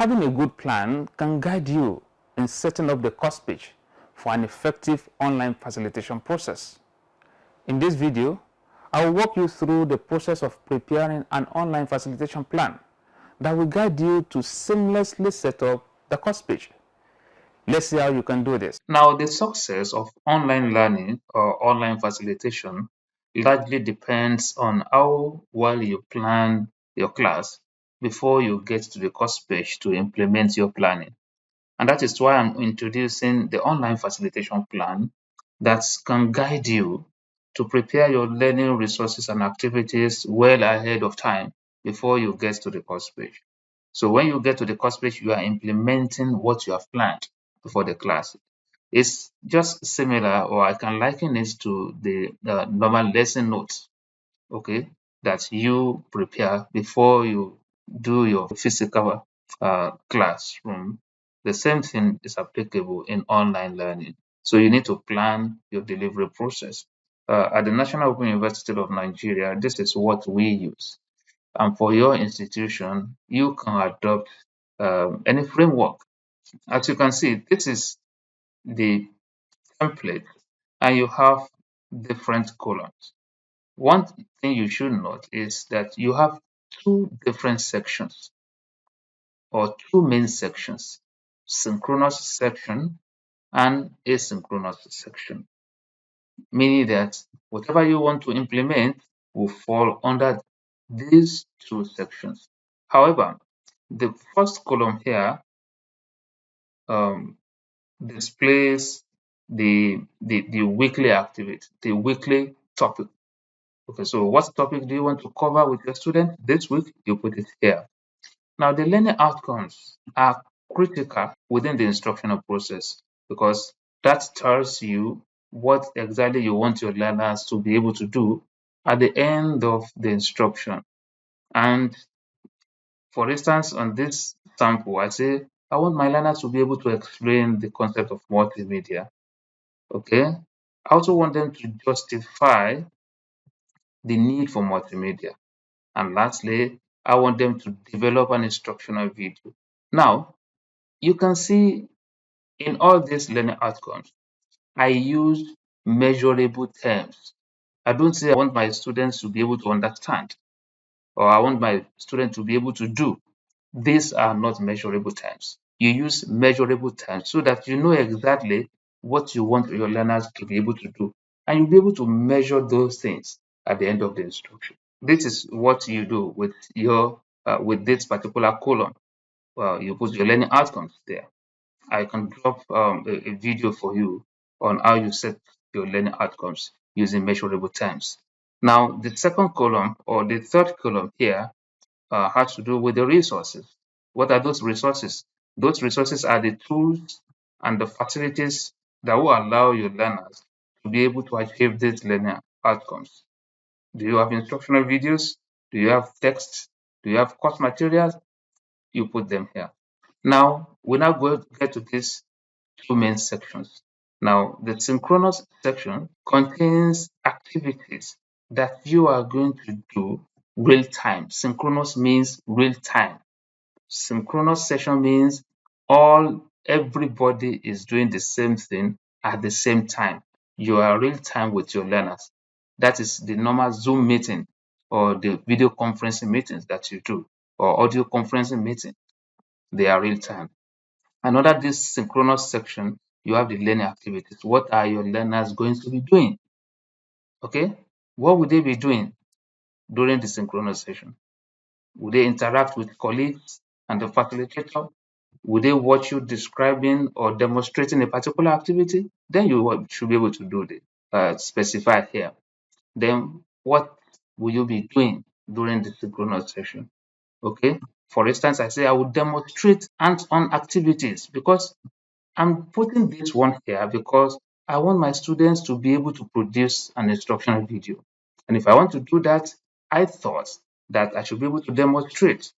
Having a good plan can guide you in setting up the course page for an effective online facilitation process. In this video, I will walk you through the process of preparing an online facilitation plan that will guide you to seamlessly set up the course page. Let's see how you can do this. Now, the success of online learning or online facilitation largely depends on how well you plan your class before you get to the course page to implement your planning. And that is why I'm introducing the online facilitation plan that can guide you to prepare your learning resources and activities well ahead of time before you get to the course page. So when you get to the course page, you are implementing what you have planned for the class. It's just similar, or I can liken it to the normal lesson notes, okay, that you prepare before you do your physical classroom. The same thing is applicable in online learning. So you need to plan your delivery process. At the National Open University of Nigeria, this is what we use. And for your institution, you can adopt any framework. As you can see, this is the template, and you have different columns. One thing you should note is that you have two different sections or two main sections, synchronous section and asynchronous section, meaning that whatever you want to implement will fall under these two sections. However, the first column here um, displays the weekly activity, the weekly topic. Okay, so what topic do you want to cover with your student this week? You put it here. Now, the learning outcomes are critical within the instructional process because that tells you what exactly you want your learners to be able to do at the end of the instruction. And for instance, on this sample, I say, I want my learners to be able to explain the concept of multimedia. Okay. I also want them to justify the need for multimedia. And lastly, I want them to develop an instructional video. Now, you can see in all these learning outcomes, I use measurable terms. I don't say I want my students to be able to understand or I want my students to be able to do. These are not measurable terms. You use measurable terms so that you know exactly what you want your learners to be able to do. And you'll be able to measure those things at the end of the instruction. This is what you do with your with this particular column. Well, you put your learning outcomes there. I can drop a video for you on how you set your learning outcomes using measurable terms. Now, the second column or the third column here has to do with the resources. What are those resources? Those resources are the tools and the facilities that will allow your learners to be able to achieve these learning outcomes. Do you have instructional videos? Do you have text? Do you have course materials? You put them here. Now, we now go get to these two main sections. Now, the synchronous section contains activities that you are going to do real time. Synchronous means real time. Synchronous session means everybody is doing the same thing at the same time. You are real time with your learners. That is the normal Zoom meeting or the video conferencing meetings that you do or audio conferencing meeting. They are real time. And under this synchronous section, you have the learning activities. What are your learners going to be doing? Okay, what would they be doing during the synchronous session? Would they interact with colleagues and the facilitator? Would they watch you describing or demonstrating a particular activity? Then you should be able to do the specify here. Then what will you be doing during the synchronous session? Okay. For instance, I say I will demonstrate hands-on activities because I'm putting this one here because I want my students to be able to produce an instructional video. And if I want to do that, I thought that I should be able to demonstrate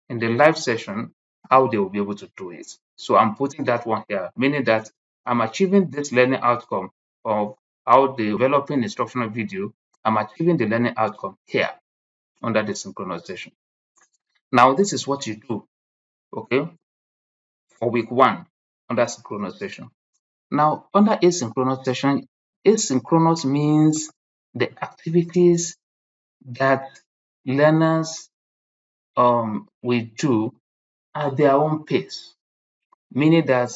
in the live session how they will be able to do it. So I'm putting that one here, meaning that I'm achieving this learning outcome of how developing instructional video. I'm achieving the learning outcome here under the synchronization. Now, this is what you do. Okay. for week 1 under synchronous session. Now, under asynchronous session, asynchronous means the activities that learners will do at their own pace, meaning that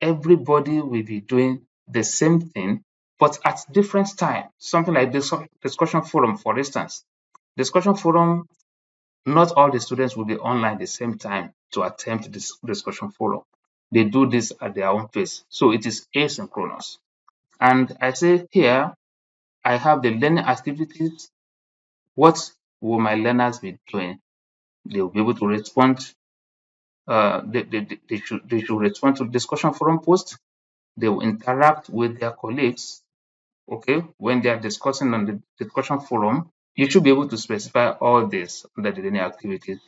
everybody will be doing the same thing, but at different time. Something like this discussion forum, for instance. Discussion forum, not all the students will be online at the same time to attempt this discussion forum. They do this at their own pace. So it is asynchronous. And I say here, I have the learning activities. What will my learners be doing? They will be able to respond. They should respond to discussion forum posts. They will interact with their colleagues. Okay, when they are discussing on the discussion forum, you should be able to specify all this under the learning activities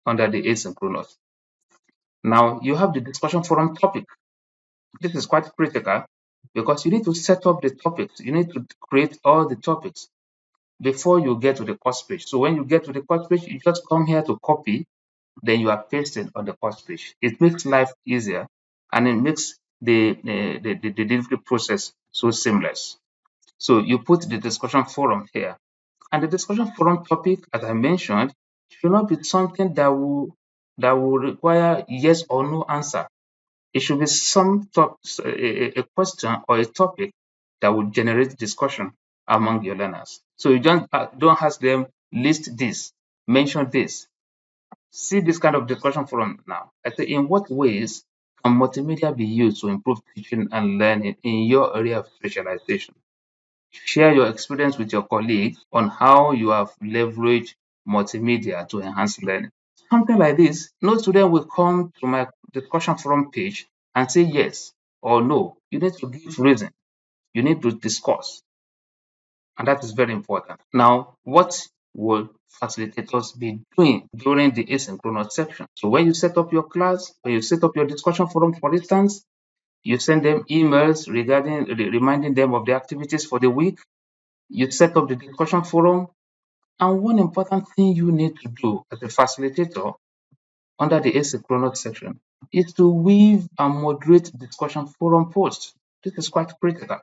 under the asynchronous. Now you have the discussion forum topic. This is quite critical because you need to set up the topics. You need to create all the topics before you get to the course page. So when you get to the course page, you just come here to copy, then you are pasting on the course page. It makes life easier and it makes the delivery process so seamless. So you put the discussion forum here. And the discussion forum topic, as I mentioned, should not be something that will require yes or no answer. It should be a question or a topic that will generate discussion among your learners. So you don't ask them list this, mention this. See this kind of discussion forum now. I say, in what ways can multimedia be used to improve teaching and learning in your area of specialization? Share your experience with your colleagues on how you have leveraged multimedia to enhance learning. Something like this, no student will come to my discussion forum page and say yes or no. You need to give reason. You need to discuss. And that is very important. Now, what will facilitators be doing during the asynchronous section? So when you set up your class, when you set up your discussion forum, for instance, you send them emails reminding them of the activities for the week. You set up the discussion forum. And one important thing you need to do as a facilitator under the asynchronous section is to weave and moderate discussion forum posts. This is quite critical.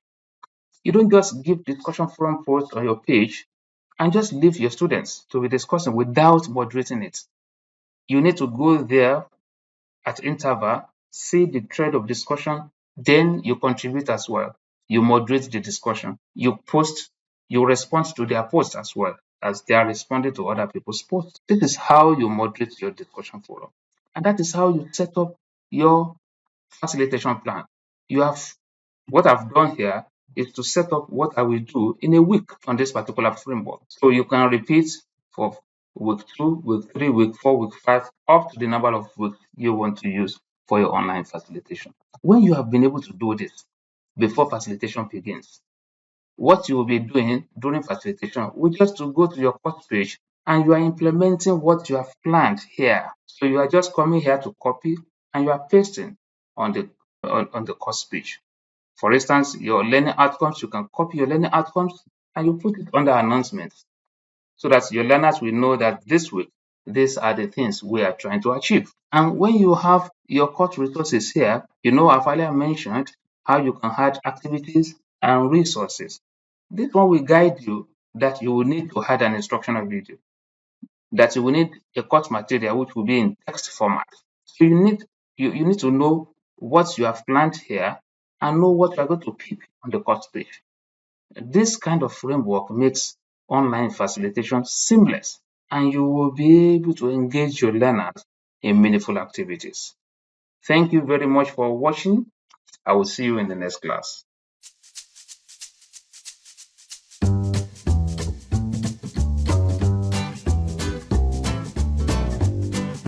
You don't just give discussion forum posts on your page and just leave your students to be discussing without moderating it. You need to go there at interval, see the thread of discussion, then you contribute as well. You moderate the discussion. You post, you respond to their posts as well as they are responding to other people's posts. This is how you moderate your discussion forum. And that is how you set up your facilitation plan. You have what I've done here is to set up what I will do in a week on this particular framework. So you can repeat for week 2, week 3, week 4, week 5, up to the number of weeks you want to use for your online facilitation. When you have been able to do this before facilitation begins, what you will be doing during facilitation will just to go to your course page and you are implementing what you have planned here. So you are just coming here to copy and you are pasting on the course page. For instance, your learning outcomes, you can copy your learning outcomes and you put it under announcements so that your learners will know that this week, these are the things we are trying to achieve. And when you have your course resources here, I've earlier mentioned how you can add activities and resources. This one will guide you that you will need to add an instructional video, that you will need a course material which will be in text format. So you need to know what you have planned here and know what you are going to pick on the course page. This kind of framework makes online facilitation seamless and you will be able to engage your learners in meaningful activities. Thank you very much for watching. I will see you in the next class.